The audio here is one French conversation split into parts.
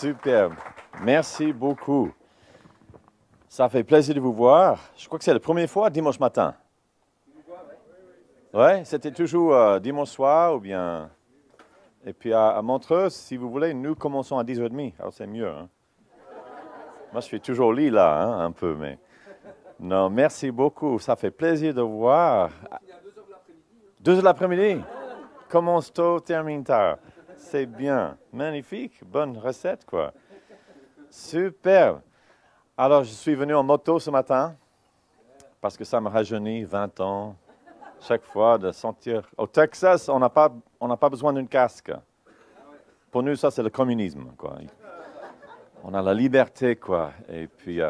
Superbe. Merci beaucoup. Ça fait plaisir de vous voir. Je crois que c'est la première fois dimanche matin. Oui, c'était toujours dimanche soir ou bien... Et puis à Montreux, si vous voulez, nous commençons à 10h30. Alors c'est mieux. Hein? Moi, je suis toujours au lit là, hein, un peu, mais... Non, merci beaucoup. Ça fait plaisir de vous voir. 2h de l'après-midi. Commence tôt, termine tard. C'est bien. Magnifique. Bonne recette, quoi. Super. Alors, je suis venu en moto ce matin parce que ça me rajeunit 20 ans. Chaque fois de sentir... Au Texas, on n'a pas besoin d'un casque. Pour nous, ça, c'est le communisme, quoi. On a la liberté, quoi. Et puis,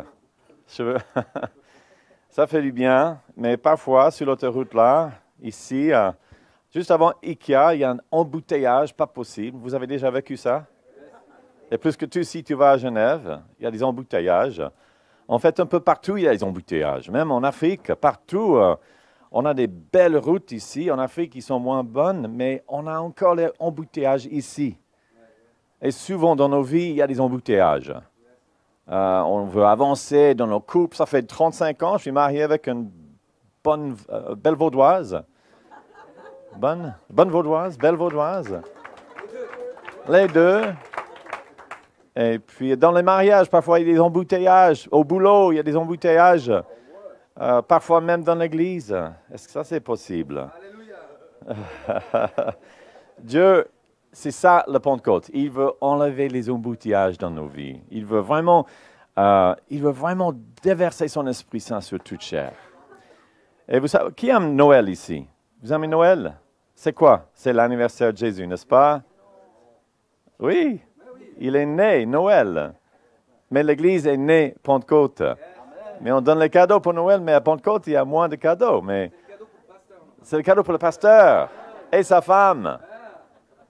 ça fait du bien. Mais parfois, sur l'autoroute, là, ici, juste avant Ikea, il y a un embouteillage pas possible. Vous avez déjà vécu ça? Et plus que tout, si tu vas à Genève, il y a des embouteillages. En fait, un peu partout, il y a des embouteillages. Même en Afrique, partout, on a des belles routes ici. En Afrique, qui sont moins bonnes, mais on a encore les embouteillages ici. Et souvent, dans nos vies, il y a des embouteillages. On veut avancer dans nos couples. Ça fait 35 ans, je suis marié avec une bonne, belle vaudoise. Bonne vaudoise, belle vaudoise. Les deux. Et puis, dans les mariages, parfois, il y a des embouteillages. Au boulot, il y a des embouteillages. Parfois, même dans l'église. Est-ce que ça, c'est possible? Alléluia. Dieu, c'est ça, le Pentecôte. Il veut enlever les embouteillages dans nos vies. Il veut vraiment déverser son Esprit Saint sur toute chair. Et vous savez, qui aime Noël ici? Vous aimez Noël? C'est quoi? C'est l'anniversaire de Jésus, n'est-ce pas? Oui. Il est né, Noël. Mais l'Église est née Pentecôte. Mais on donne les cadeaux pour Noël, mais à Pentecôte, il y a moins de cadeaux. Mais c'est le cadeau pour le pasteur et sa femme.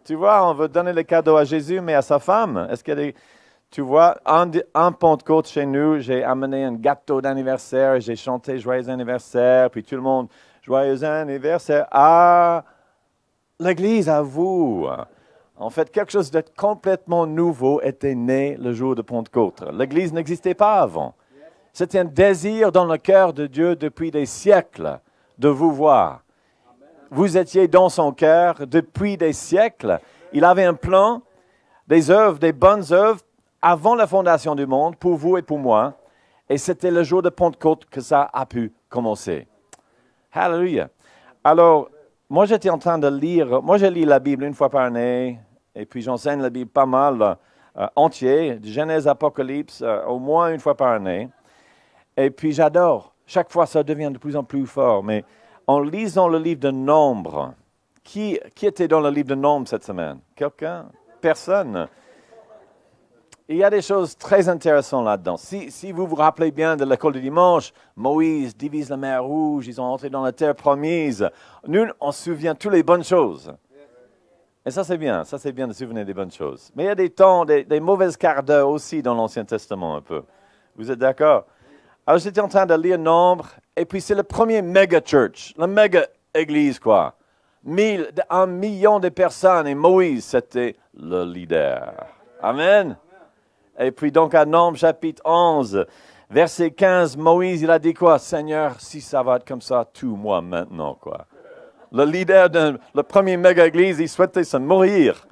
Tu vois, on veut donner les cadeaux à Jésus, mais à sa femme. Est-ce qu'il y a des... Tu vois, en Pentecôte, chez nous, j'ai amené un gâteau d'anniversaire, j'ai chanté « Joyeux anniversaire », puis tout le monde « Joyeux anniversaire à l'Église, à vous ». En fait, quelque chose de complètement nouveau était né le jour de Pentecôte. L'Église n'existait pas avant. C'était un désir dans le cœur de Dieu depuis des siècles de vous voir. Vous étiez dans son cœur depuis des siècles. Il avait un plan, des œuvres, des bonnes œuvres avant la fondation du monde pour vous et pour moi. Et c'était le jour de Pentecôte que ça a pu commencer. Alléluia. Alors, moi j'étais en train de lire, moi je lis la Bible une fois par année. Et puis j'enseigne la Bible pas mal, entier, de Genèse, Apocalypse, au moins une fois par année. Et puis j'adore. Chaque fois, ça devient de plus en plus fort. Mais en lisant le livre de Nombres, qui était dans le livre de Nombres cette semaine? Quelqu'un? Personne? Il y a des choses très intéressantes là-dedans. Si vous vous rappelez bien de l'école du dimanche, Moïse divise la mer Rouge, ils sont entrés dans la terre promise. Nous, on se souvient de toutes les bonnes choses. Et ça, c'est bien de se souvenir des bonnes choses. Mais il y a des temps, des mauvaises quarts d'heure aussi dans l'Ancien Testament un peu. Vous êtes d'accord? Alors, j'étais en train de lire Nombre, et puis c'est le premier méga church, la méga église, quoi. 1 million de personnes, et Moïse, c'était le leader. Amen. Et puis donc à Nombre, chapitre 11, verset 15, Moïse, il a dit quoi? Seigneur, si ça va être comme ça, tue-moi maintenant, quoi. Le leader de la première méga-église, il souhaitait se mourir.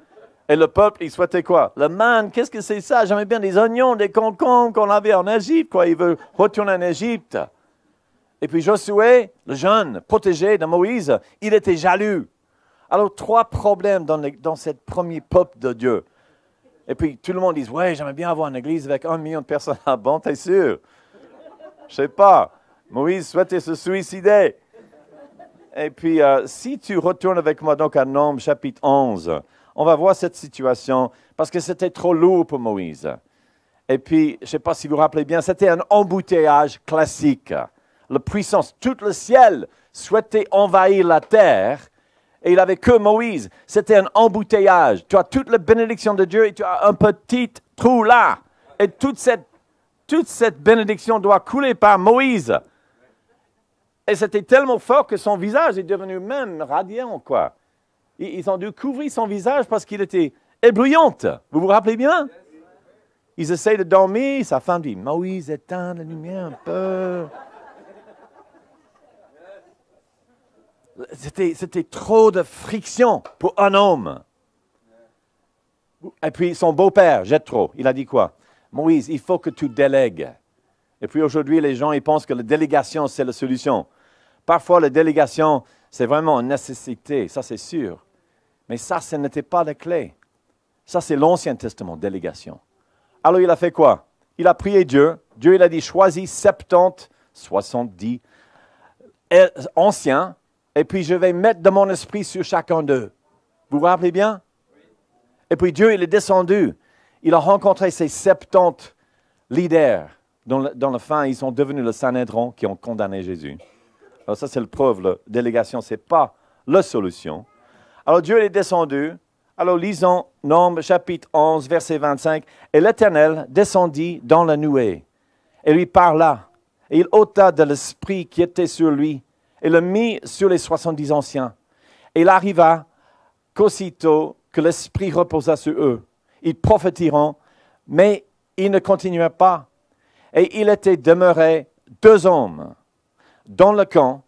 Et le peuple, il souhaitait quoi? Le manne, qu'est-ce que c'est ça? J'aimais bien des oignons, des concombres qu'on avait en Égypte, quoi. Il veut retourner en Égypte. Et puis Josué, le jeune, protégé de Moïse, il était jaloux. Alors, 3 problèmes dans cette premier peuple de Dieu. Et puis, tout le monde dit, ouais, j'aimerais bien avoir une église avec 1 million de personnes. Ah bon, t'es sûr? Je sais pas. Moïse souhaitait se suicider. Et puis, si tu retournes avec moi donc à Nombres, chapitre 11, on va voir cette situation, parce que c'était trop lourd pour Moïse. Et puis, je ne sais pas si vous vous rappelez bien, c'était un embouteillage classique. La puissance, tout le ciel souhaitait envahir la terre, et il n'avait que Moïse. C'était un embouteillage. Tu as toute la bénédiction de Dieu, et tu as un petit trou là. Et toute cette bénédiction doit couler par Moïse. Et c'était tellement fort que son visage est devenu même radiant, quoi. Ils ont dû couvrir son visage parce qu'il était éblouissant. Vous vous rappelez bien? Ils essaient de dormir. Sa femme dit, Moïse, éteins la lumière un peu. C'était trop de friction pour un homme. Et puis son beau-père, Jethro, il a dit quoi? Moïse, il faut que tu délègues. Et puis aujourd'hui, les gens, ils pensent que la délégation, c'est la solution. Parfois, la délégation, c'est vraiment une nécessité, ça c'est sûr. Mais ça, ce n'était pas la clé. Ça, c'est l'Ancien Testament, délégation. Alors, il a fait quoi? Il a prié Dieu. Dieu, il a dit, choisis 70 anciens, et puis je vais mettre de mon esprit sur chacun d'eux. Vous vous rappelez bien? Et puis Dieu, il est descendu. Il a rencontré ces 70 leaders. Dans la fin, ils sont devenus le Sanhédrin qui ont condamné Jésus. Alors ça, c'est la preuve. La délégation, ce n'est pas la solution. Alors Dieu est descendu. Alors lisons Nombres chapitre 11, verset 25. « Et l'Éternel descendit dans la nuée et lui parla. Et il ôta de l'esprit qui était sur lui et le mit sur les 70 anciens. Et il arriva qu'aussitôt que l'esprit reposa sur eux, ils prophétiront, mais ils ne continuèrent pas. Et il était demeuré 2 hommes dans le camp.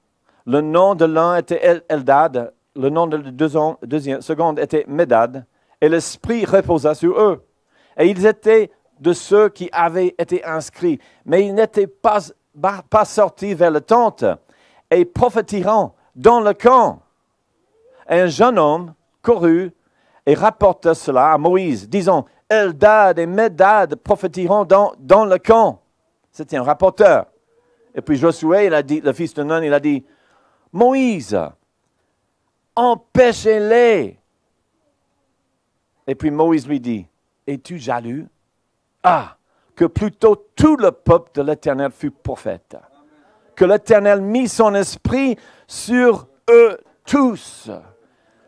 Le nom de l'un était Eldad, le nom de la seconde était Médad, et l'esprit reposa sur eux. Et ils étaient de ceux qui avaient été inscrits, mais ils n'étaient pas sortis vers le tente, et prophétiront dans le camp. Et un jeune homme courut et rapporta cela à Moïse, disant, Eldad et Médad prophétiront dans le camp. C'était un rapporteur. Et puis Josué, il a dit, le fils de Nun, il a dit, Moïse, empêchez-les. Et puis Moïse lui dit, es-tu jaloux? Ah, que plutôt tout le peuple de l'Éternel fût prophète. Que l'Éternel mit son esprit sur eux tous.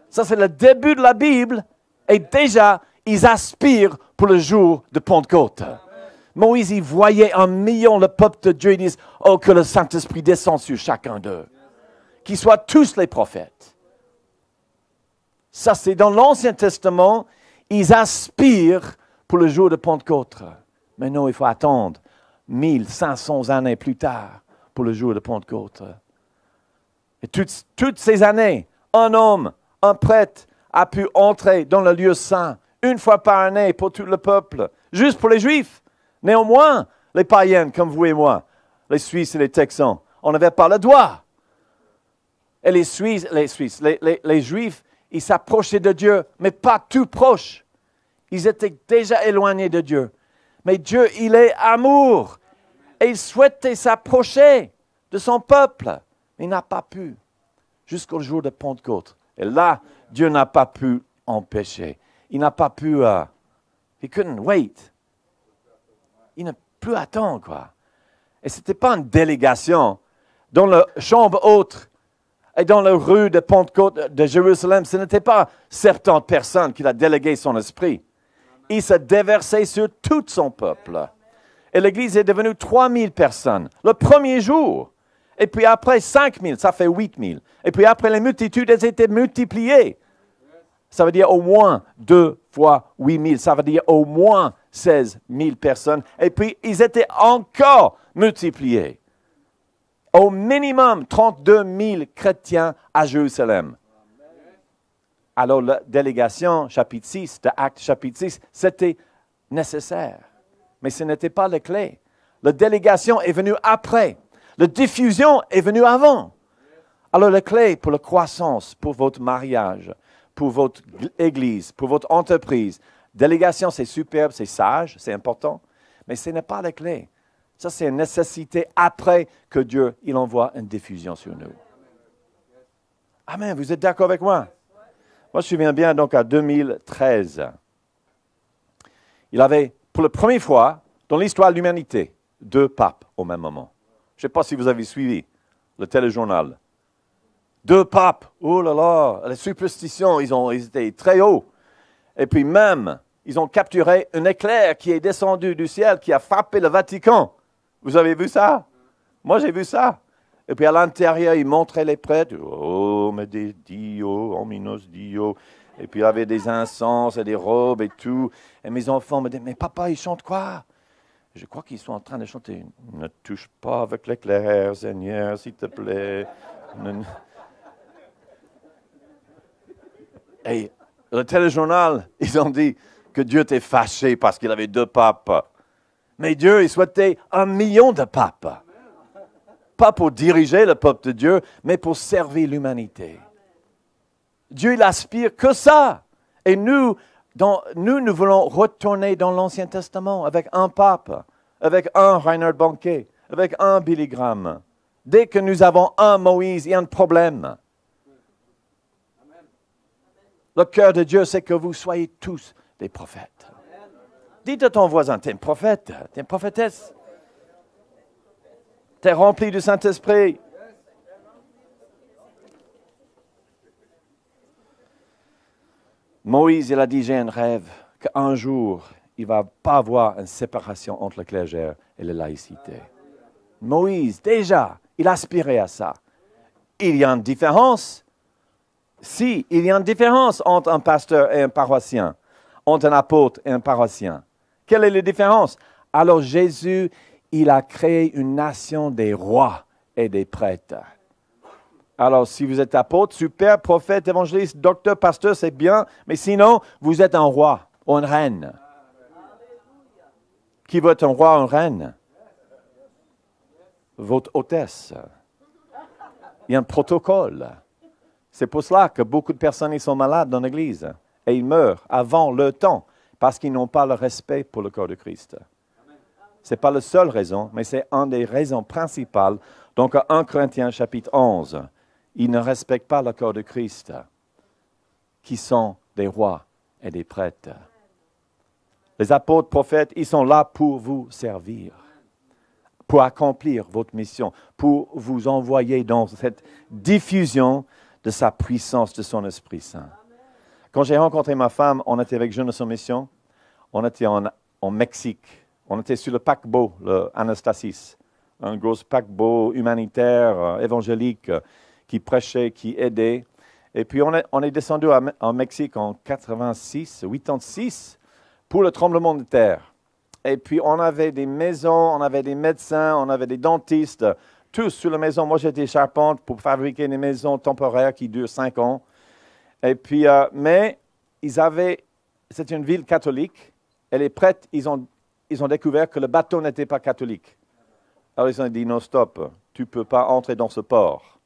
Ça, c'est le début de la Bible. Et déjà, ils aspirent pour le jour de Pentecôte. Moïse, il voyait 1 million le peuple de Dieu. Ils disent, oh, que le Saint-Esprit descende sur chacun d'eux. Qu'ils soient tous les prophètes. Ça, c'est dans l'Ancien Testament. Ils aspirent pour le jour de Pentecôte. Mais non, il faut attendre 1500 années plus tard pour le jour de Pentecôte. Et toutes ces années, un homme, un prêtre, a pu entrer dans le lieu saint 1 fois par année pour tout le peuple, juste pour les Juifs. Néanmoins, les païens comme vous et moi, les Suisses et les Texans, on n'avait pas le droit. Et les Juifs, ils s'approchaient de Dieu, mais pas tout proches. Ils étaient déjà éloignés de Dieu. Mais Dieu, il est amour. Et il souhaitait s'approcher de son peuple. Mais il n'a pas pu, jusqu'au jour de Pentecôte. Et là, Dieu n'a pas pu empêcher. Il n'a pas pu... he couldn't wait. Il n'a plus attendre, quoi. Et ce n'était pas une délégation. Dans la chambre haute et dans la rue de Pentecôte de Jérusalem, ce n'était pas 70 personnes qu'il a délégué son esprit. Il s'est déversé sur tout son peuple. Et l'Église est devenue 3000 personnes le premier jour. Et puis après 5000, ça fait 8000. Et puis après les multitudes, elles étaient multipliées. Ça veut dire au moins 2 fois 8000. Ça veut dire au moins 16 000 personnes. Et puis ils étaient encore multipliés. Au minimum 32 000 chrétiens à Jérusalem. Alors la délégation, chapitre 6, de Actes chapitre 6, c'était nécessaire. Mais ce n'était pas la clé. La délégation est venue après. La diffusion est venue avant. Alors la clé pour la croissance, pour votre mariage, pour votre église, pour votre entreprise, délégation c'est superbe, c'est sage, c'est important, mais ce n'est pas la clé. Ça c'est une nécessité après que Dieu il envoie une diffusion sur nous. Amen, vous êtes d'accord avec moi? Moi je me souviens bien donc à 2013. Il y avait pour la première fois dans l'histoire de l'humanité 2 papes au même moment. Je ne sais pas si vous avez suivi le téléjournal. 2 papes, oh là là, les superstitions, ils étaient très hauts. Et puis même, ils ont capturé un éclair qui est descendu du ciel, qui a frappé le Vatican. Vous avez vu ça? Moi, j'ai vu ça. Et puis à l'intérieur, ils montraient les prêtres. Oh, mais des Dio, ominos Dio. Et puis il y avait des encens et des robes et tout. Et mes enfants me disaient, mais papa, ils chantent quoi? Je crois qu'ils sont en train de chanter, ne touche pas avec l'éclair, Seigneur, s'il te plaît. Et le téléjournal, ils ont dit que Dieu était fâché parce qu'il avait 2 papes. Mais Dieu, il souhaitait 1 million de papes. Pas pour diriger le peuple de Dieu, mais pour servir l'humanité. Dieu, il aspire que ça. Et nous voulons retourner dans l'Ancien Testament avec un pape, avec un Reinhard Bonnke, avec un Billy Graham. Dès que nous avons un Moïse, il y a un problème. Le cœur de Dieu, c'est que vous soyez tous des prophètes. Dites à ton voisin, tu es un prophète, tu es une prophétesse. Tu es rempli du Saint-Esprit. Moïse, il a dit, j'ai un rêve, qu'un jour, il ne va pas avoir une séparation entre le clergé et la laïcité. Moïse, déjà, il aspirait à ça. Il y a une différence. Si, il y a une différence entre un pasteur et un paroissien, entre un apôtre et un paroissien. Quelle est la différence? Alors Jésus, il a créé une nation des rois et des prêtres. Alors, si vous êtes apôtre, super, prophète, évangéliste, docteur, pasteur, c'est bien. Mais sinon, vous êtes un roi ou une reine. Qui veut être un roi ou une reine? Votre hôtesse. Il y a un protocole. C'est pour cela que beaucoup de personnes ils sont malades dans l'Église. Et ils meurent avant leur temps. Parce qu'ils n'ont pas le respect pour le corps de Christ. Ce n'est pas la seule raison, mais c'est une des raisons principales. Donc, à 1 Corinthiens chapitre 11, ils ne respectent pas le corps de Christ, qui sont des rois et des prêtres. Les apôtres, prophètes, ils sont là pour vous servir, pour accomplir votre mission, pour vous envoyer dans cette diffusion de sa puissance, de son Esprit Saint. Quand j'ai rencontré ma femme, on était avec Jeunes en Mission, on était en Mexique, on était sur le paquebot, le Anastasis, un gros paquebot humanitaire, évangélique, qui prêchait, qui aidait. Et puis on est descendu en Mexique en 86 pour le tremblement de terre. Et puis on avait des maisons, on avait des médecins, on avait des dentistes, tous sur la maison. Moi j'étais charpente pour fabriquer des maisons temporaires qui durent 5 ans. Et puis, mais c'était une ville catholique, et les prêtres, ils ont découvert que le bateau n'était pas catholique. Alors ils ont dit, non, stop, tu ne peux pas entrer dans ce port.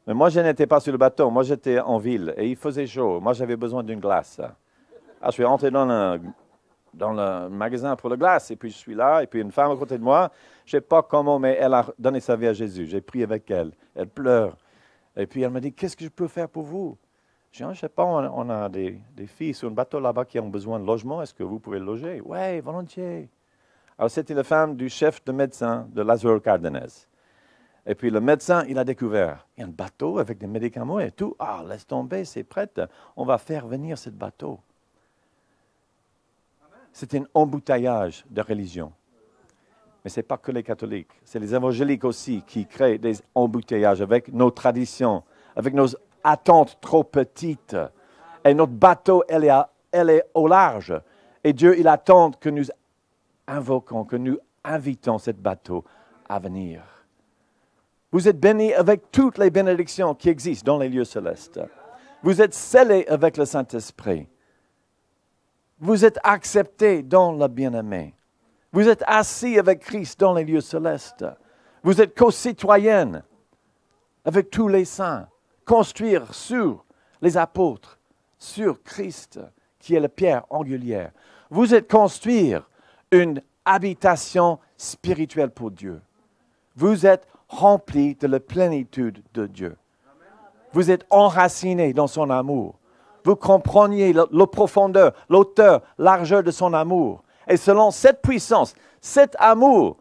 Mais moi, je n'étais pas sur le bateau, moi j'étais en ville, et il faisait chaud, moi j'avais besoin d'une glace. Alors je suis rentré dans le magasin pour la glace, et puis je suis là, et puis une femme à côté de moi, je ne sais pas comment, mais elle a donné sa vie à Jésus, j'ai prié avec elle, elle pleure. Et puis elle m'a dit, qu'est-ce que je peux faire pour vous? Je dis, je ne sais pas, on a des filles sur un bateau là-bas qui ont besoin de logement. Est-ce que vous pouvez le loger? Oui, volontiers. Alors, c'était la femme du chef de médecin de Lázaro Cárdenas. Et puis, le médecin, il a découvert, il y a un bateau avec des médicaments et tout. Ah, laisse tomber, c'est prêt. On va faire venir ce bateau. C'est un embouteillage de religion. Mais ce n'est pas que les catholiques. C'est les évangéliques aussi qui créent des embouteillages avec nos traditions, avec nos attente trop petite. Et notre bateau, elle est au large. Et Dieu, il attend que nous invoquons, que nous invitons ce bateau à venir. Vous êtes bénis avec toutes les bénédictions qui existent dans les lieux célestes. Vous êtes scellés avec le Saint-Esprit. Vous êtes acceptés dans le bien-aimé. Vous êtes assis avec Christ dans les lieux célestes. Vous êtes co-citoyennes avec tous les saints. Construire sur les apôtres, sur Christ, qui est la pierre angulaire. Vous êtes construire une habitation spirituelle pour Dieu. Vous êtes remplis de la plénitude de Dieu. Vous êtes enracinés dans son amour. Vous compreniez la profondeur, l'auteur, largeur de son amour. Et selon cette puissance, cet amour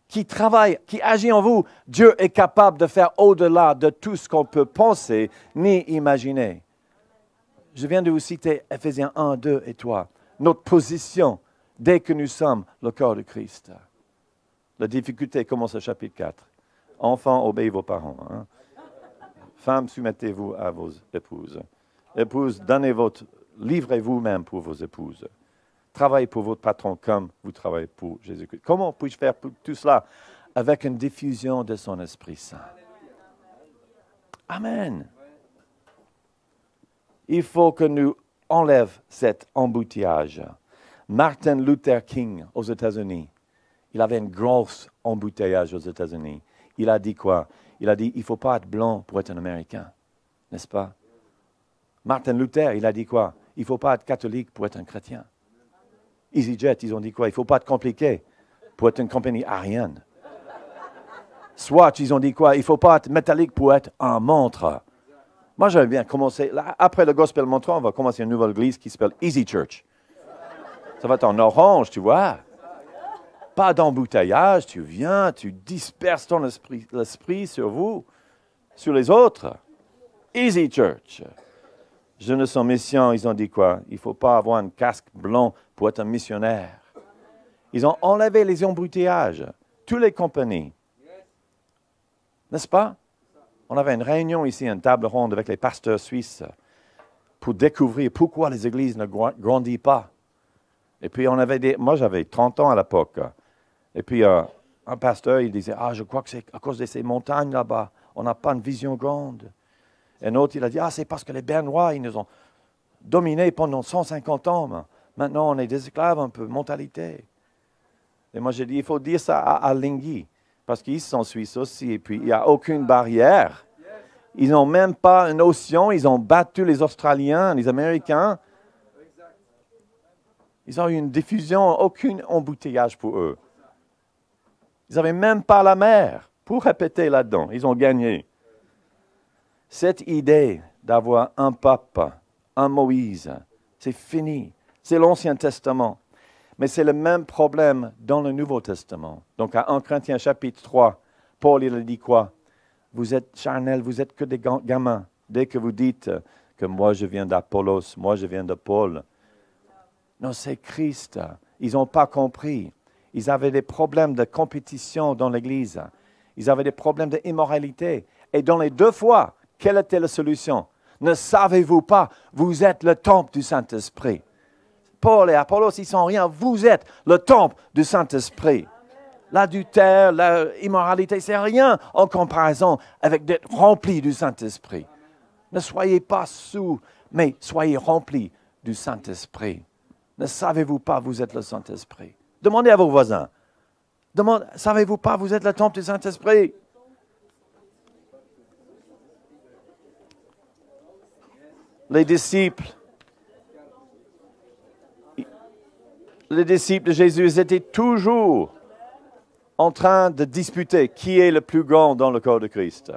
qui travaille, qui agit en vous, Dieu est capable de faire au-delà de tout ce qu'on peut penser ni imaginer. Je viens de vous citer Ephésiens 1, 2 et 3. Notre position dès que nous sommes le corps de Christ. La difficulté commence au chapitre 4. Enfants, obéissez vos parents. Hein. Femmes, soumettez-vous à vos épouses. Épouses, livrez vous-même pour vos épouses. Travaillez pour votre patron comme vous travaillez pour Jésus-Christ. Comment puis-je faire tout cela? Avec une diffusion de son Esprit Saint. Amen. Il faut que nous enlèvions cet embouteillage. Martin Luther King aux États-Unis, il avait un gros embouteillage aux États-Unis. Il a dit quoi? Il a dit, il ne faut pas être blanc pour être un Américain, n'est-ce pas? Martin Luther, il a dit quoi? Il ne faut pas être catholique pour être un chrétien. EasyJet, ils ont dit quoi? Il ne faut pas être compliqué pour être une compagnie aérienne. Swatch, ils ont dit quoi? Il ne faut pas être métallique pour être un montre. Moi, j'aimerais bien commencer. Là, après le Gospel Montreux, on va commencer une nouvelle église qui s'appelle Easy Church. Ça va être en orange, tu vois. Pas d'embouteillage, tu viens, tu disperses ton l'esprit sur vous, sur les autres. Easy Church. Jeunes sans mission, ils ont dit quoi? Il ne faut pas avoir un casque blanc pour être un missionnaire. Ils ont enlevé les embouteillages. Toutes les compagnies. N'est-ce pas? On avait une réunion ici, une table ronde avec les pasteurs suisses pour découvrir pourquoi les églises ne grandissent pas. Et puis, moi, j'avais 30 ans à l'époque. Et puis, un pasteur, il disait, je crois que c'est à cause de ces montagnes là-bas. On n'a pas une vision grande. Et un autre, il a dit, c'est parce que les Bernois, ils nous ont dominés pendant 150 ans. Maintenant, on est des esclaves un peu, mentalité. Et moi, j'ai dit, il faut dire ça à Lingui. Parce qu'ils sont suisses aussi, et puis il n'y a aucune barrière. Ils n'ont même pas une océan, ils ont battu les Australiens, les Américains. Ils ont eu une diffusion, aucun embouteillage pour eux. Ils n'avaient même pas la mer pour répéter là-dedans. Ils ont gagné. Cette idée d'avoir un pape, un Moïse, c'est fini. C'est l'Ancien Testament. Mais c'est le même problème dans le Nouveau Testament. Donc, à 1 Corinthiens chapitre 3, Paul, il a dit quoi? Vous êtes charnels, vous êtes que des gamins. Dès que vous dites que moi, je viens d'Apollos, moi, je viens de Paul. Non, c'est Christ. Ils n'ont pas compris. Ils avaient des problèmes de compétition dans l'Église. Ils avaient des problèmes d'immoralité. Et dans les deux fois, quelle était la solution? Ne savez-vous pas, vous êtes le temple du Saint-Esprit. Paul et Apollos, ils ne sont rien. Vous êtes le temple du Saint-Esprit. L'adultère, l'immoralité, c'est rien en comparaison avec d'être rempli du Saint-Esprit. Ne soyez pas sous, mais soyez remplis du Saint-Esprit. Ne savez-vous pas, vous êtes le Saint-Esprit? Demandez à vos voisins. Savez-vous pas, vous êtes le temple du Saint-Esprit? Les disciples de Jésus étaient toujours en train de disputer qui est le plus grand dans le corps de Christ.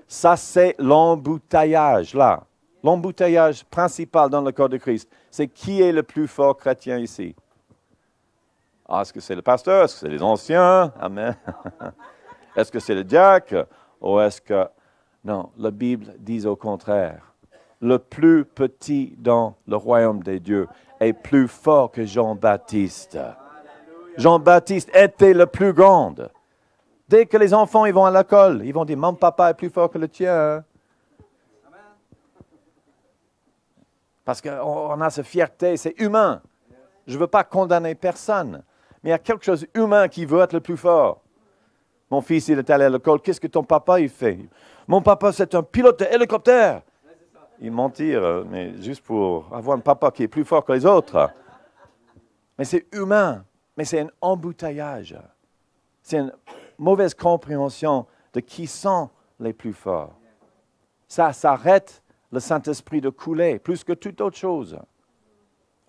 Ça, c'est l'embouteillage, là. L'embouteillage principal dans le corps de Christ, c'est qui est le plus fort chrétien ici? Est-ce que c'est le pasteur? Est-ce que c'est les anciens? Amen. Est-ce que c'est le diacre? Ou est-ce que... Non, la Bible dit au contraire. Le plus petit dans le royaume des dieux est plus fort que Jean-Baptiste. Jean-Baptiste était le plus grand. Dès que les enfants ils vont à l'école, ils vont dire, mon papa est plus fort que le tien. Parce qu'on a cette fierté, c'est humain. Je ne veux pas condamner personne. Mais il y a quelque chose d'humain qui veut être le plus fort. Mon fils, il est allé à l'école. Qu'est-ce que ton papa, il fait? Mon papa, c'est un pilote d'hélicoptère. Il mentir, mais juste pour avoir un papa qui est plus fort que les autres. Mais c'est humain. Mais c'est un embouteillage. C'est une mauvaise compréhension de qui sont les plus forts. Ça s'arrête le Saint-Esprit de couler plus que toute autre chose.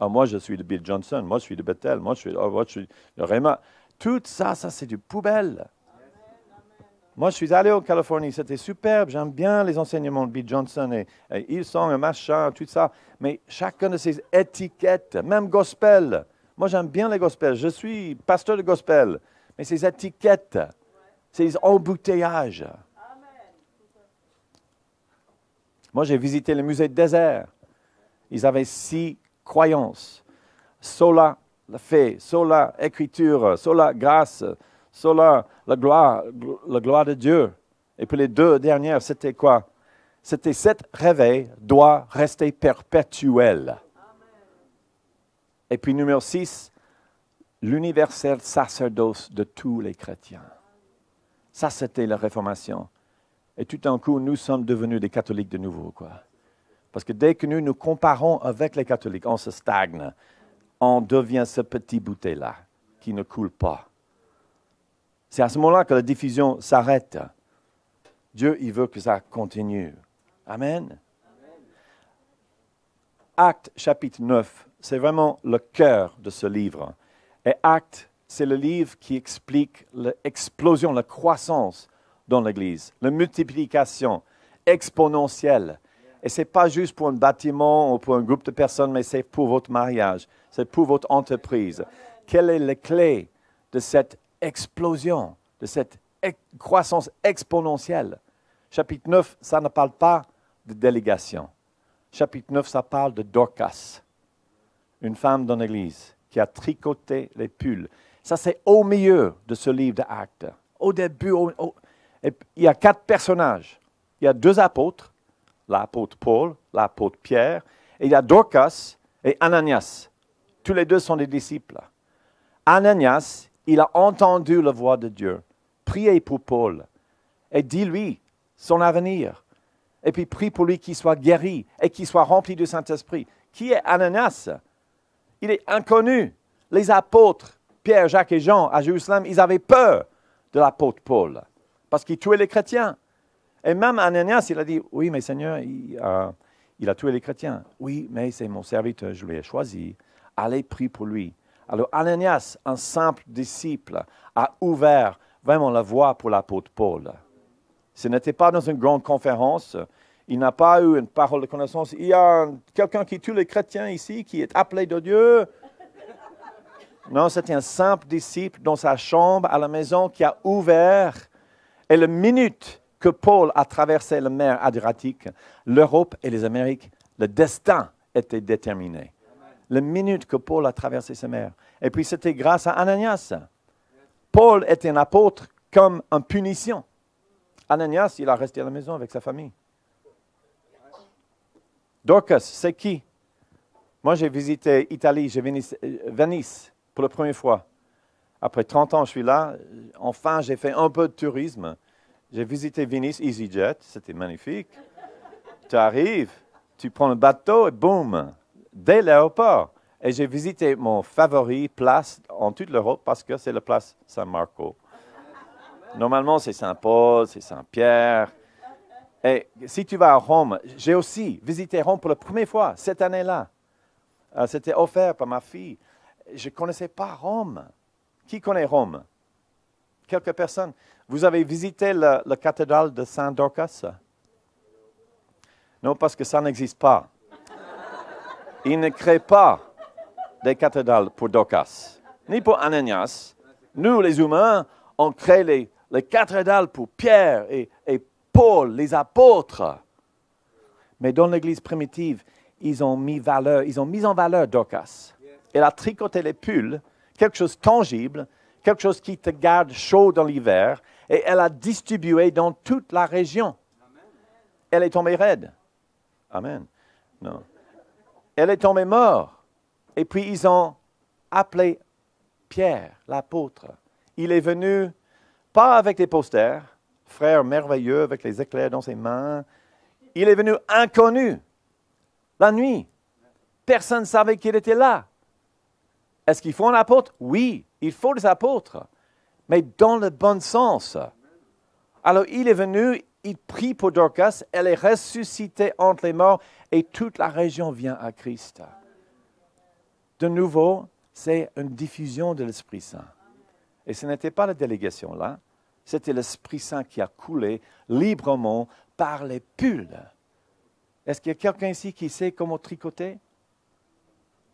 Moi, je suis de Bill Johnson. Moi, je suis de Bethel. Moi, je suis de Réma. Tout ça, c'est du poubelle. Moi, je suis allé en Californie. C'était superbe. J'aime bien les enseignements de Bill Johnson. Et ils sont un machin, tout ça. Mais chacun de ces étiquettes, même gospel. Moi, j'aime bien les gospels. Je suis pasteur de gospel. Mais ces étiquettes, ces embouteillages. Moi, j'ai visité le musée de désert. Ils avaient 6 croyances. Sola, la fait, sola, écriture, sola, grâce, sola, la gloire de Dieu. Et puis les 2 dernières, c'était quoi? C'était cet réveil doit rester perpétuel. Et puis numéro 6, l'universel sacerdoce de tous les chrétiens. Ça, c'était la Réformation. Et tout d'un coup, nous sommes devenus des catholiques de nouveau, quoi. Parce que dès que nous nous comparons avec les catholiques, on se stagne. On devient ce petit bouteille-là qui ne coule pas. C'est à ce moment-là que la diffusion s'arrête. Dieu, il veut que ça continue. Amen. Actes chapitre 9, c'est vraiment le cœur de ce livre. Et Actes, c'est le livre qui explique l'explosion, la croissance dans l'Église, la multiplication exponentielle. Et ce n'est pas juste pour un bâtiment ou pour un groupe de personnes, mais c'est pour votre mariage, c'est pour votre entreprise. Quelle est la clé de cette explosion, de cette croissance exponentielle? Chapitre 9, ça ne parle pas de délégation. Chapitre 9, ça parle de Dorcas, une femme dans l'Église qui a tricoté les pulls. Ça, c'est au milieu de ce livre d'Actes. Au début, il y a 4 personnages. Il y a 2 apôtres, l'apôtre Paul, l'apôtre Pierre, et il y a Dorcas et Ananias. Tous les 2 sont des disciples. Ananias, il a entendu la voix de Dieu. Priez pour Paul et dis-lui son avenir. Et puis prie pour lui qu'il soit guéri et qu'il soit rempli du Saint-Esprit. Qui est Ananias? Il est inconnu. Les apôtres, Pierre, Jacques et Jean, à Jérusalem, ils avaient peur de l'apôtre Paul parce qu'il tuait les chrétiens. Et même Ananias, il a dit, oui, mais Seigneur, il a tué les chrétiens. Oui, mais c'est mon serviteur, je l'ai choisi. Allez, prie pour lui. Alors Ananias, un simple disciple, a ouvert vraiment la voie pour l'apôtre Paul. Ce n'était pas dans une grande conférence. Il n'a pas eu une parole de connaissance. Il y a quelqu'un qui tue les chrétiens ici, qui est appelé de Dieu. Non, c'était un simple disciple dans sa chambre à la maison qui a ouvert. Et la minute que Paul a traversé la mer Adriatique, l'Europe et les Amériques, le destin était déterminé. La minute que Paul a traversé ces mers. Et puis c'était grâce à Ananias. Paul était un apôtre comme en punition. Ananias, il a resté à la maison avec sa famille. Dorcas, c'est qui? Moi, j'ai visité Italie, j'ai Venise pour la première fois. Après 30 ans, je suis là. Enfin, j'ai fait un peu de tourisme. J'ai visité Venise, EasyJet, c'était magnifique. Tu arrives, tu prends le bateau et boum, dès l'aéroport. Et j'ai visité mon favori place en toute l'Europe parce que c'est la place San Marco. Normalement, c'est Saint-Paul, c'est Saint-Pierre. Et si tu vas à Rome, j'ai aussi visité Rome pour la première fois cette année-là. C'était offert par ma fille. Je ne connaissais pas Rome. Qui connaît Rome? Quelques personnes. Vous avez visité la cathédrale de Saint-Dorcas? Non, parce que ça n'existe pas. Ils ne créent pas des cathédrales pour Dorcas, ni pour Ananias. Nous, les humains, on crée les cathédrales pour Pierre et Paul, les apôtres. Mais dans l'Église primitive, ils ont mis en valeur Dorcas. Elle a tricoté les pulls, quelque chose de tangible, quelque chose qui te garde chaud dans l'hiver, et elle a distribué dans toute la région. Elle est tombée raide. Amen. Non. Elle est tombée morte. Et puis ils ont appelé Pierre, l'apôtre. Il est venu, pas avec des posters, frère merveilleux avec les éclairs dans ses mains. Il est venu inconnu, la nuit. Personne ne savait qu'il était là. Est-ce qu'il faut un apôtre? Oui, il faut des apôtres, mais dans le bon sens. Alors il est venu, il prie pour Dorcas, elle est ressuscitée entre les morts et toute la région vient à Christ. De nouveau, c'est une diffusion de l'Esprit Saint. Et ce n'était pas la délégation là, c'était l'Esprit Saint qui a coulé librement par les pulls. Est-ce qu'il y a quelqu'un ici qui sait comment tricoter?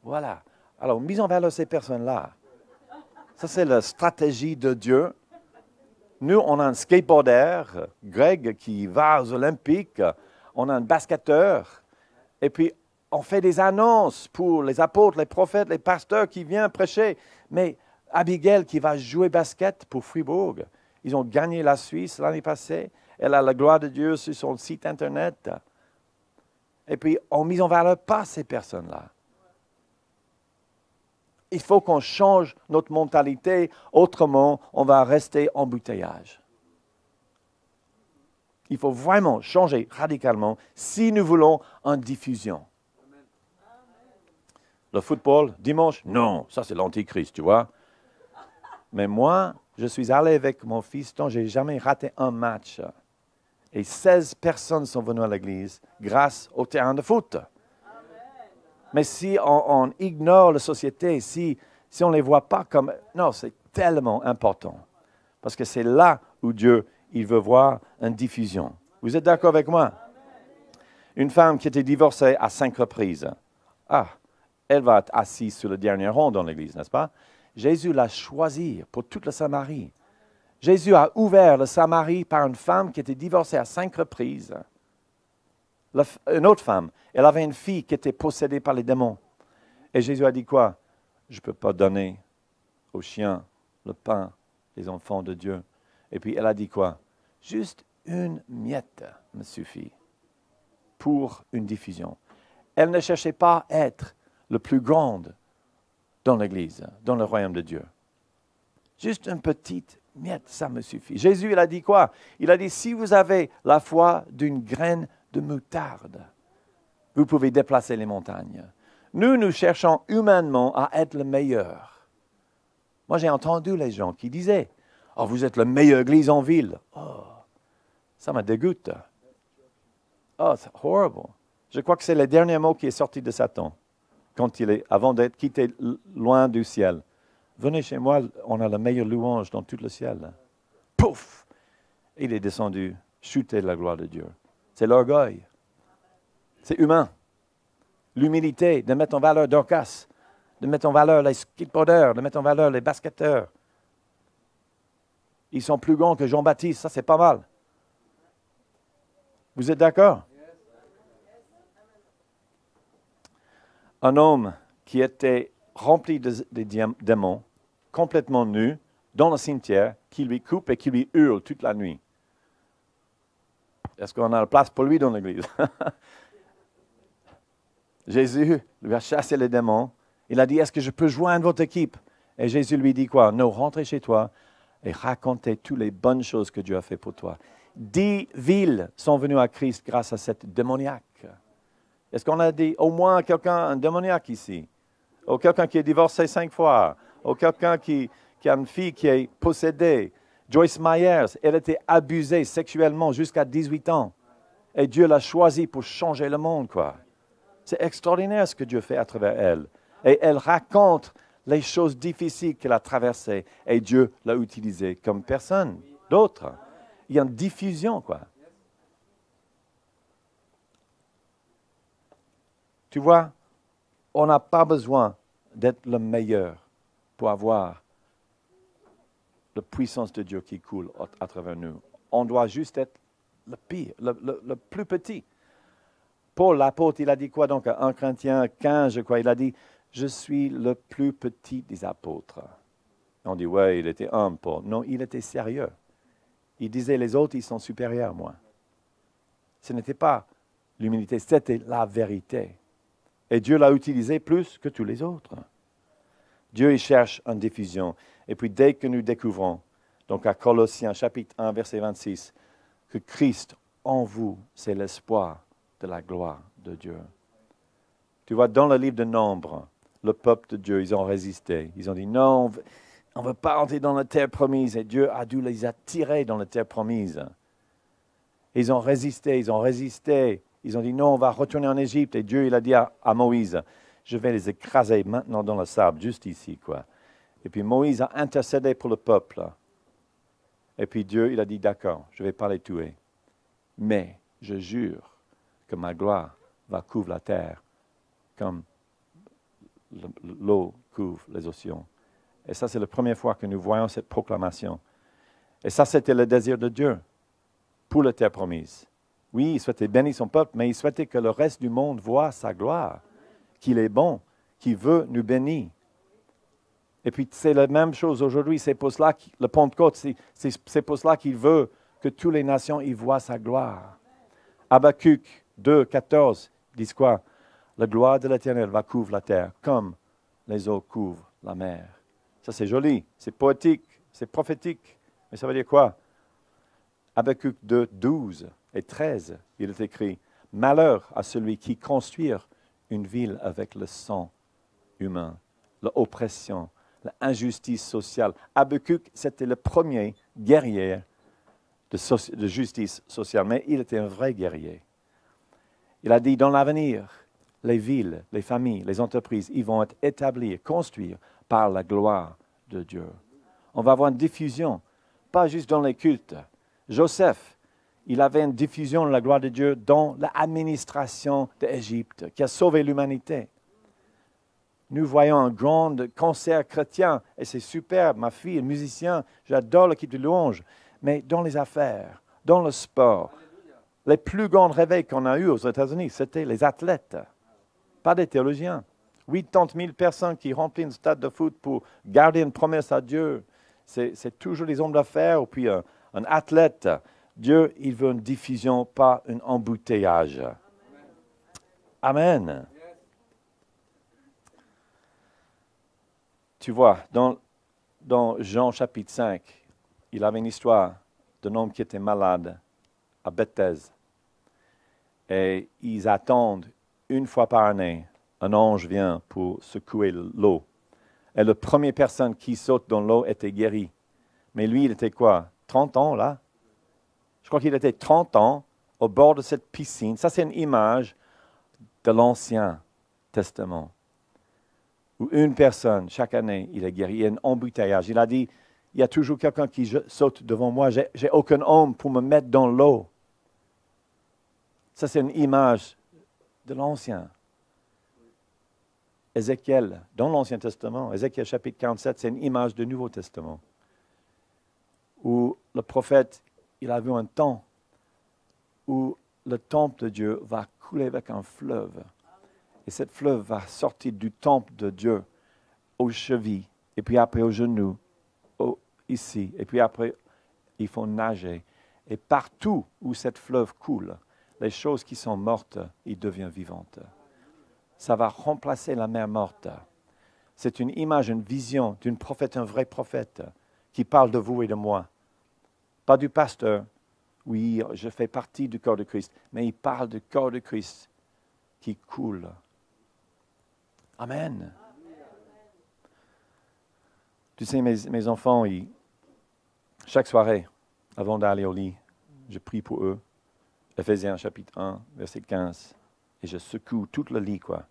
Voilà. Alors, mise en valeur ces personnes-là. Ça, c'est la stratégie de Dieu. Nous, on a un skateboarder, Greg, qui va aux Olympiques. On a un basketteur. Et puis, on fait des annonces pour les apôtres, les prophètes, les pasteurs qui viennent prêcher. Mais Abigail, qui va jouer basket pour Fribourg, ils ont gagné la Suisse l'année passée. Elle a la gloire de Dieu sur son site Internet. Et puis, on mise en valeur pas ces personnes-là. Il faut qu'on change notre mentalité, autrement, on va rester embouteillage. Il faut vraiment changer radicalement si nous voulons une diffusion. Le football, dimanche, non, ça c'est l'antichrist, tu vois. Mais moi, je suis allé avec mon fiston, je n'ai jamais raté un match. Et 16 personnes sont venues à l'église grâce au terrain de foot. Mais si on ignore la société, si on ne les voit pas comme... Non, c'est tellement important. Parce que c'est là où Dieu, il veut voir une diffusion. Vous êtes d'accord avec moi? Une femme qui était divorcée à 5 reprises. Ah, elle va être assise sur le dernier rang dans l'église, n'est-ce pas? Jésus l'a choisie pour toute la Samarie. Jésus a ouvert la Samarie par une femme qui était divorcée à 5 reprises. Une autre femme, elle avait une fille qui était possédée par les démons. Et Jésus a dit quoi? Je ne peux pas donner aux chiens le pain des enfants de Dieu. Et puis elle a dit quoi? Juste une miette me suffit pour une diffusion. Elle ne cherchait pas à être le plus grande dans l'Église, dans le royaume de Dieu. Juste une petite miette, ça me suffit. Jésus, il a dit quoi? Il a dit, si vous avez la foi d'une graine de moutarde, vous pouvez déplacer les montagnes. Nous cherchons humainement à être le meilleur. Moi, j'ai entendu les gens qui disaient, « Oh, vous êtes la meilleure église en ville. » Oh, ça me dégoûte. Oh, c'est horrible. Je crois que c'est le dernier mot qui est sorti de Satan, avant d'être quitté loin du ciel. Venez chez moi, on a la meilleure louange dans tout le ciel. Pouf! Il est descendu, chuter la gloire de Dieu. C'est l'orgueil. C'est humain. L'humilité, de mettre en valeur Dorcas, de mettre en valeur les skateboarders, de mettre en valeur les basketteurs. Ils sont plus grands que Jean-Baptiste, ça c'est pas mal. Vous êtes d'accord? Un homme qui était rempli de démons, complètement nu, dans le cimetière, qui lui coupe et qui lui hurle toute la nuit. Est-ce qu'on a la place pour lui dans l'église? Jésus lui a chassé les démons. Il a dit, est-ce que je peux joindre votre équipe? Et Jésus lui dit quoi? Non, rentrez chez toi et racontez toutes les bonnes choses que Dieu a fait pour toi. 10 villes sont venues à Christ grâce à cette démoniaque. Est-ce qu'on a dit au moins un démoniaque ici? Ou quelqu'un qui est divorcé 5 fois? Ou quelqu'un qui a une fille qui est possédée? Joyce Myers, elle était abusée sexuellement jusqu'à 18 ans. Et Dieu l'a choisie pour changer le monde, quoi. C'est extraordinaire ce que Dieu fait à travers elle. Et elle raconte les choses difficiles qu'elle a traversées. Et Dieu l'a utilisée comme personne d'autre. Il y a une diffusion, quoi. Tu vois, on n'a pas besoin d'être le meilleur pour avoir la puissance de Dieu qui coule à travers nous. On doit juste être le pire, le plus petit. Paul, l'apôtre, il a dit quoi donc à 1 Corinthiens 15, je crois, il a dit, je suis le plus petit des apôtres. On dit, ouais, il était humble, Paul. Non, il était sérieux. Il disait, les autres, ils sont supérieurs à moi. Ce n'était pas l'humilité, c'était la vérité. Et Dieu l'a utilisé plus que tous les autres. Dieu, il cherche une diffusion. Et puis, dès que nous découvrons, donc à Colossiens, chapitre 1, verset 26, que Christ en vous, c'est l'espoir de la gloire de Dieu. Tu vois, dans le livre de Nombres, le peuple de Dieu, ils ont résisté. Ils ont dit, non, on ne veut pas entrer dans la terre promise. Et Dieu a dû les attirer dans la terre promise. Ils ont résisté, ils ont résisté. Ils ont dit, non, on va retourner en Égypte. Et Dieu, il a dit à Moïse, je vais les écraser maintenant dans le sable, juste ici, quoi. Et puis Moïse a intercédé pour le peuple. Et puis Dieu, il a dit, d'accord, je ne vais pas les tuer. Mais je jure que ma gloire va couvrir la terre comme l'eau couvre les océans. Et ça, c'est la première fois que nous voyons cette proclamation. Et ça, c'était le désir de Dieu pour la terre promise. Oui, il souhaitait bénir son peuple, mais il souhaitait que le reste du monde voie sa gloire, qu'il est bon, qu'il veut nous bénir. Et puis, c'est la même chose aujourd'hui. C'est pour cela que le Pentecôte, c'est pour cela qu'il veut que toutes les nations y voient sa gloire. Habakkuk 2, 14, disent quoi? La gloire de l'Éternel va couvrir la terre comme les eaux couvrent la mer. Ça, c'est joli, c'est poétique, c'est prophétique. Mais ça veut dire quoi? Habakkuk 2, 12 et 13, il est écrit « Malheur à celui qui construit une ville avec le sang humain, l'oppression, l'injustice sociale. » Habakkuk, c'était le premier guerrier de justice sociale, mais il était un vrai guerrier. Il a dit, dans l'avenir, les villes, les familles, les entreprises, ils vont être établies, construites par la gloire de Dieu. On va avoir une diffusion, pas juste dans les cultes. Joseph, il avait une diffusion de la gloire de Dieu dans l'administration d'Égypte, qui a sauvé l'humanité. Nous voyons un grand concert chrétien, et c'est super, ma fille est musicien, j'adore l'équipe de louange, mais dans les affaires, dans le sport, les plus grands réveils qu'on a eus aux États-Unis, c'était les athlètes, pas des théologiens. 80 000 personnes qui remplissent un stade de foot pour garder une promesse à Dieu. C'est toujours les hommes d'affaires ou puis un athlète. Dieu, il veut une diffusion, pas un embouteillage. Amen. Tu vois, dans Jean chapitre 5, il avait une histoire d'un homme qui était malade à Bethesda. Et ils attendent une fois par année, un ange vient pour secouer l'eau. Et la première personne qui saute dans l'eau était guérie. Mais lui, il était quoi? 30 ans là? Je crois qu'il était 30 ans au bord de cette piscine. Ça, c'est une image de l'Ancien Testament. Où une personne, chaque année, il est guéri. Il y a un embouteillage. Il a dit, il y a toujours quelqu'un qui saute devant moi. J'ai aucun homme pour me mettre dans l'eau. Ça, c'est une image de l'Ancien. Ézéchiel, dans l'Ancien Testament, Ézéchiel chapitre 47, c'est une image du Nouveau Testament. Où le prophète, il a vu un temps où le temple de Dieu va couler avec un fleuve. Et cette fleuve va sortir du temple de Dieu aux chevilles, et puis après aux genoux, ici. Et puis après, il faut nager. Et partout où cette fleuve coule, les choses qui sont mortes, ils deviennent vivantes. Ça va remplacer la mer morte. C'est une image, une vision d'un prophète, un vrai prophète, qui parle de vous et de moi. Pas du pasteur, oui, je fais partie du corps de Christ, mais il parle du corps de Christ qui coule. Amen. Tu sais, mes enfants, chaque soirée, avant d'aller au lit, je prie pour eux. Éphésiens chapitre 1, verset 15. Et je secoue tout le lit, quoi.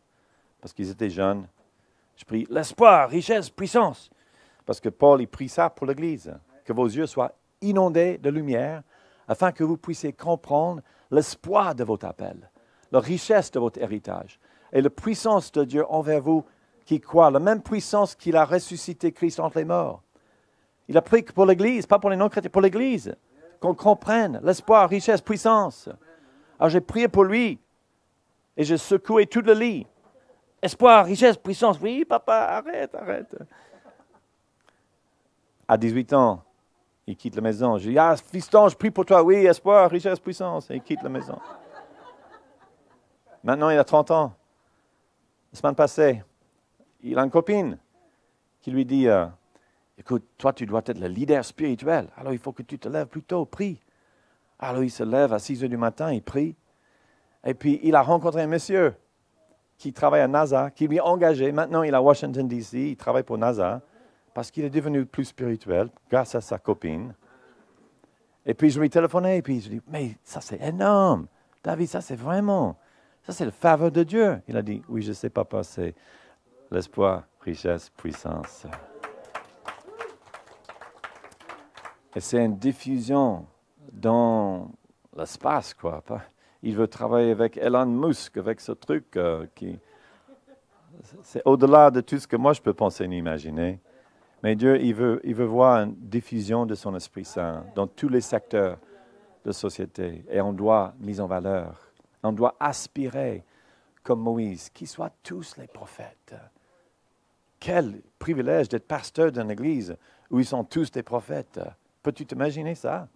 Parce qu'ils étaient jeunes. Je prie l'espoir, richesse, puissance. Parce que Paul, il prie ça pour l'Église. Que vos yeux soient inondés de lumière, afin que vous puissiez comprendre l'espoir de votre appel, la richesse de votre héritage et la puissance de Dieu envers vous qui croient, la même puissance qu'il a ressuscité Christ entre les morts. Il a prié pour l'Église, pas pour les non-chrétiens, pour l'Église. Qu'on comprenne l'espoir, richesse, puissance. Alors j'ai prié pour lui et j'ai secoué tout le lit. Espoir, richesse, puissance. Oui, papa, arrête. À 18 ans, il quitte la maison. Je dis, fiston, je prie pour toi. Oui, espoir, richesse, puissance. Et il quitte la maison. Maintenant, il a 30 ans. La semaine passée, il a une copine qui lui dit, écoute, toi, tu dois être le leader spirituel. Alors, il faut que tu te lèves plus tôt, prie. Alors, il se lève à 6 heures du matin, il prie. Et puis, il a rencontré un monsieur qui travaille à NASA, qui lui a engagé. Maintenant, il est à Washington, D.C., il travaille pour NASA, parce qu'il est devenu plus spirituel grâce à sa copine. Et puis, je lui ai téléphoné, et puis je lui ai dit, mais ça, c'est énorme. David, ça, c'est le faveur de Dieu. Il a dit, oui, je sais, papa, c'est l'espoir, richesse, puissance. Et c'est une diffusion dans l'espace, quoi. Il veut travailler avec Elon Musk, avec ce truc qui... C'est au-delà de tout ce que moi je peux penser ni imaginer. Mais Dieu, il veut voir une diffusion de son Esprit Saint dans tous les secteurs de société. Et on doit mise en valeur. On doit aspirer, comme Moïse, qu'ils soient tous les prophètes. Quel privilège d'être pasteur d'une église où ils sont tous des prophètes. Peux-tu t'imaginer ça?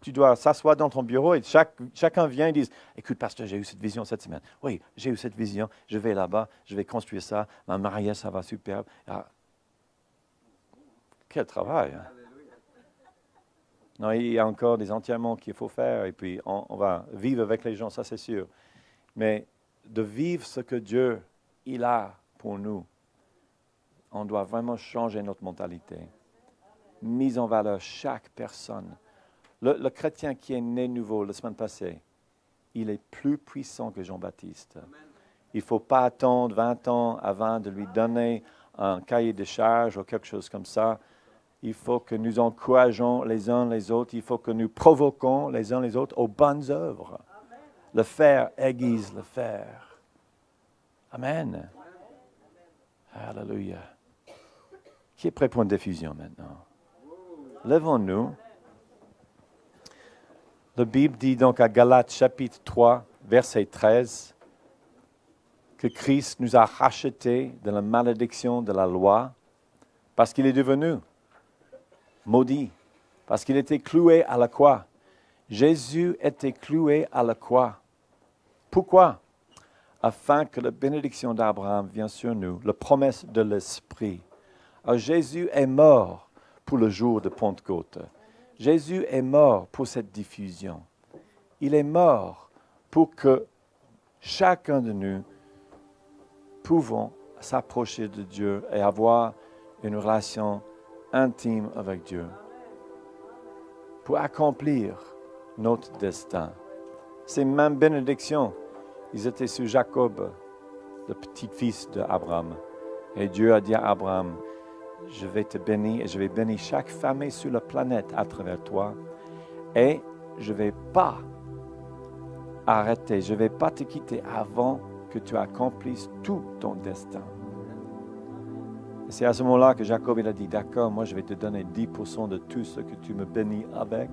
tu dois s'asseoir dans ton bureau et chacun vient et dit, écoute, pasteur, j'ai eu cette vision cette semaine. Oui, j'ai eu cette vision, je vais là-bas, je vais construire ça, ma mariage, ça va superbe. Ah, quel travail! Hein? Non, il y a encore des enterrements qu'il faut faire et puis on va vivre avec les gens, ça c'est sûr. Mais de vivre ce que Dieu, il a pour nous, on doit vraiment changer notre mentalité. Mise en valeur chaque personne. Le chrétien qui est né nouveau la semaine passée, il est plus puissant que Jean-Baptiste. Il ne faut pas attendre 20 ans avant de lui donner un cahier de charges ou quelque chose comme ça. Il faut que nous encourageons les uns les autres. Il faut que nous provoquons les uns les autres aux bonnes œuvres. Amen. Le faire aiguise le faire. Amen. Alléluia. Qui est prêt pour une diffusion maintenant? Levons-nous. La Bible dit donc à Galates chapitre 3, verset 13, que Christ nous a rachetés de la malédiction de la loi parce qu'il est devenu maudit, parce qu'il était cloué à la croix. Jésus était cloué à la croix. Pourquoi? Afin que la bénédiction d'Abraham vienne sur nous, la promesse de l'Esprit. Alors Jésus est mort pour le jour de Pentecôte. Jésus est mort pour cette diffusion. Il est mort pour que chacun de nous pouvons s'approcher de Dieu et avoir une relation intime avec Dieu pour accomplir notre destin. Ces mêmes bénédictions, ils étaient sur Jacob, le petit-fils d'Abraham. Et Dieu a dit à Abraham, je vais te bénir et je vais bénir chaque famille sur la planète à travers toi. Et je ne vais pas arrêter, je ne vais pas te quitter avant que tu accomplisses tout ton destin. Et c'est à ce moment-là que Jacob il a dit, d'accord, moi je vais te donner 10% de tout ce que tu me bénis avec.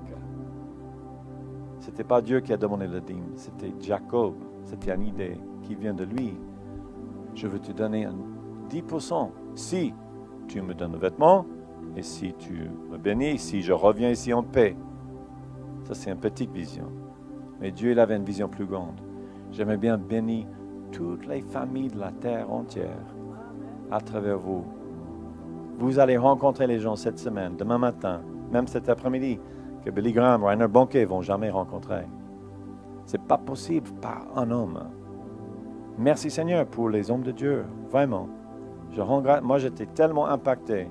Ce n'était pas Dieu qui a demandé la dîme, c'était Jacob. C'était une idée qui vient de lui. Je veux te donner 10% si tu me donnes le vêtement et si tu me bénis, si je reviens ici en paix. Ça, c'est une petite vision. Mais Dieu, il avait une vision plus grande. J'aimerais bien bénir toutes les familles de la terre entière à travers vous. Vous allez rencontrer les gens cette semaine, demain matin, même cet après-midi, que Billy Graham, Rainer Bonke ne vont jamais rencontrer. Ce n'est pas possible par un homme. Merci Seigneur pour les hommes de Dieu, vraiment. Je rends grâce. Moi, j'étais tellement impacté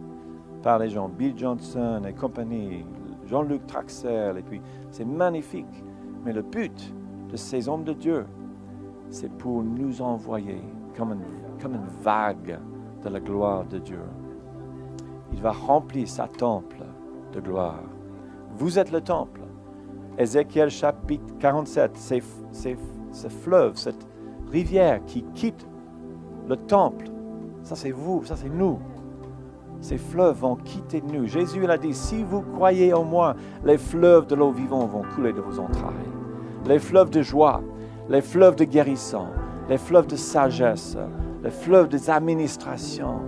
par les gens, Bill Johnson et compagnie, Jean-Luc Traxel, et puis c'est magnifique. Mais le but de ces hommes de Dieu, c'est pour nous envoyer comme une vague de la gloire de Dieu. Il va remplir sa temple de gloire. Vous êtes le temple. Ézéchiel chapitre 47, ce fleuve, cette rivière qui quitte le temple, ça c'est vous, ça c'est nous. Ces fleuves vont quitter nous. Jésus il a dit, si vous croyez en moi, les fleuves de l'eau vivante vont couler de vos entrailles. Les fleuves de joie, les fleuves de guérison, les fleuves de sagesse, les fleuves des administrations,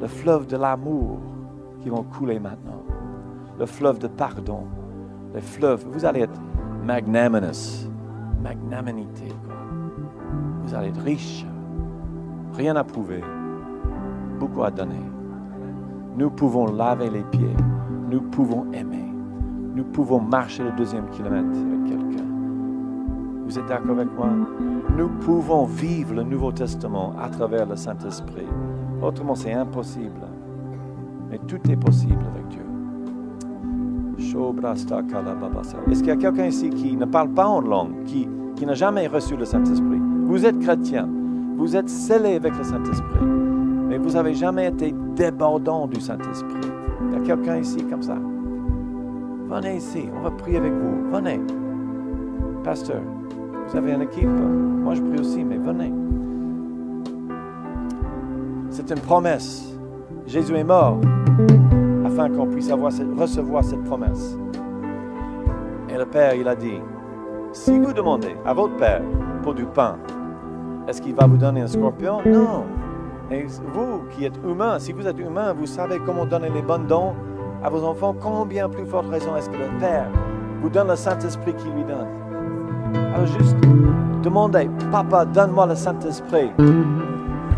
le fleuve de l'amour qui vont couler maintenant. Le fleuve de pardon, les fleuves. Vous allez être magnanimous, magnanimité. Vous allez être riche, rien à prouver, beaucoup à donner. Nous pouvons laver les pieds, nous pouvons aimer, nous pouvons marcher le 2e kilomètre avec quelqu'un. Vous êtes d'accord avec moi? Nous pouvons vivre le Nouveau Testament à travers le Saint-Esprit. Autrement, c'est impossible. Mais tout est possible avec Dieu. Est-ce qu'il y a quelqu'un ici qui ne parle pas en langue, qui n'a jamais reçu le Saint-Esprit? Vous êtes chrétien, vous êtes scellé avec le Saint-Esprit, mais vous n'avez jamais été débordant du Saint-Esprit. Il y a quelqu'un ici comme ça? Venez ici, on va prier avec vous. Venez. Pasteur, vous avez une équipe? Moi, je prie aussi, mais venez. C'est une promesse. Jésus est mort afin qu'on puisse recevoir cette promesse. Et le Père, il a dit, si vous demandez à votre Père pour du pain, est-ce qu'il va vous donner un scorpion? Non. Et vous qui êtes humain, si vous êtes humain, vous savez comment donner les bons dons à vos enfants. Combien plus forte raison est-ce que le Père vous donne le Saint-Esprit qui lui donne. Alors juste demandez, Papa, donne-moi le Saint-Esprit.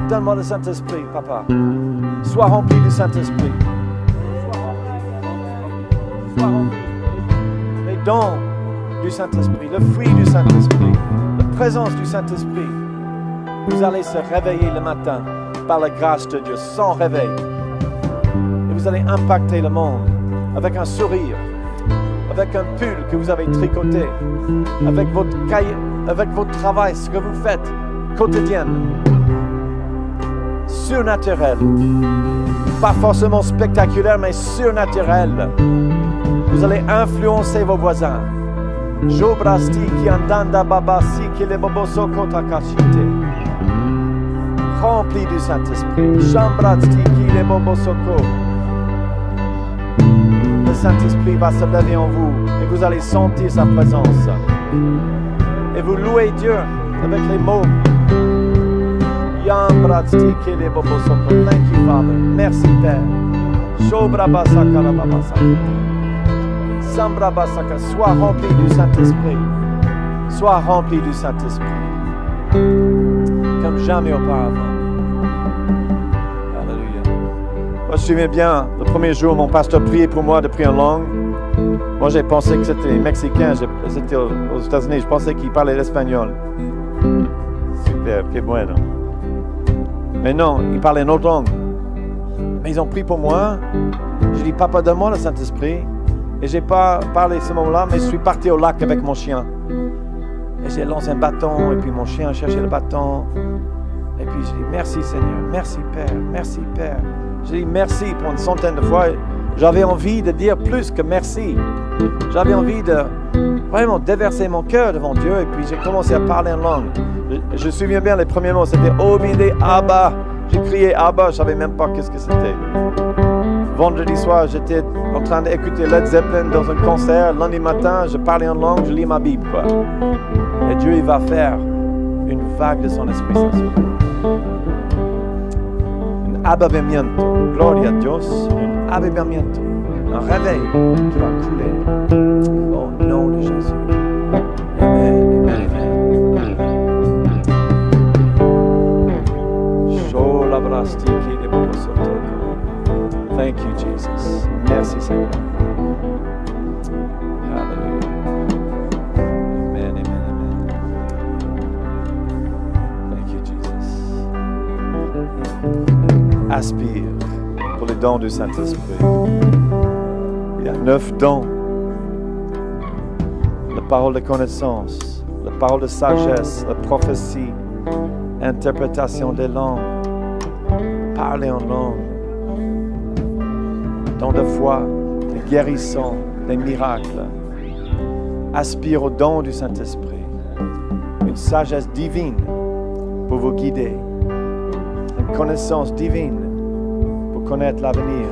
Donne-moi le Saint-Esprit, Papa. Sois rempli du Saint-Esprit. Sois rempli. Les dons du Saint-Esprit, le fruit du Saint-Esprit, la présence du Saint-Esprit. Vous allez se réveiller le matin par la grâce de Dieu, sans réveil. Et vous allez impacter le monde avec un sourire, avec un pull que vous avez tricoté, avec votre cahier, avec votre travail, ce que vous faites quotidien. Surnaturel. Pas forcément spectaculaire, mais surnaturel. Vous allez influencer vos voisins. Jobrasti qui andanda babasi qui le boboso kotakashite. Rempli du Saint-Esprit. Chambrasti qui le bobosoko. Le Saint-Esprit va se lever en vous et vous allez sentir sa présence. Et vous louez Dieu avec les mots. Yambrasti qui le bobosoko. Thank you, Father. Merci, Père. Shobrabasaka la babasaka. Sois rempli du Saint-Esprit. Sois rempli du Saint-Esprit. Comme jamais auparavant. Alléluia. Moi, je me souviens bien, le premier jour, mon pasteur priait pour moi de prier en langue. Moi, j'ai pensé que c'était mexicain. C'était aux États-Unis. Je pensais qu'il parlait l'espagnol. Super, que bueno. Mais non, il parlait une autre langue. Mais ils ont prié pour moi. Je dis, Papa, donne-moi le Saint-Esprit. Et je n'ai pas parlé ce moment-là, mais je suis parti au lac avec mon chien. Et j'ai lancé un bâton, et puis mon chien a cherché le bâton. Et puis je dis, merci Seigneur, merci Père, merci Père. Je dis merci pour une centaine de fois. J'avais envie de dire plus que merci. J'avais envie de vraiment déverser mon cœur devant Dieu. Et puis j'ai commencé à parler en langue. Je me souviens bien, les premiers mots, c'était Omide Abba. J'ai crié Abba, je ne savais même pas qu'est-ce que c'était. Vendredi soir, j'étais en train d'écouter Led Zeppelin dans un concert. Lundi matin, je parlais en langue, je lis ma Bible, quoi. Et Dieu, il va faire une vague de son Esprit Saint. Un avivamiento. Gloria a Dios. Un avivamiento. Un réveil qui va couler. Au nom de Jésus. Amen, amen, amen. Sholabrastiki de Bobosoto. Thank you, Jesus. Merci, Seigneur. Hallelujah. Amen, amen, amen. Thank you, Jesus. Aspire pour les dons du Saint-Esprit. Il y a 9 dons. La parole de connaissance, la parole de sagesse, la prophétie, interprétation des langues, parler en langue. Don de foi, des guérissons, des miracles. Aspire au don du Saint-Esprit. Une sagesse divine pour vous guider. Une connaissance divine pour connaître l'avenir.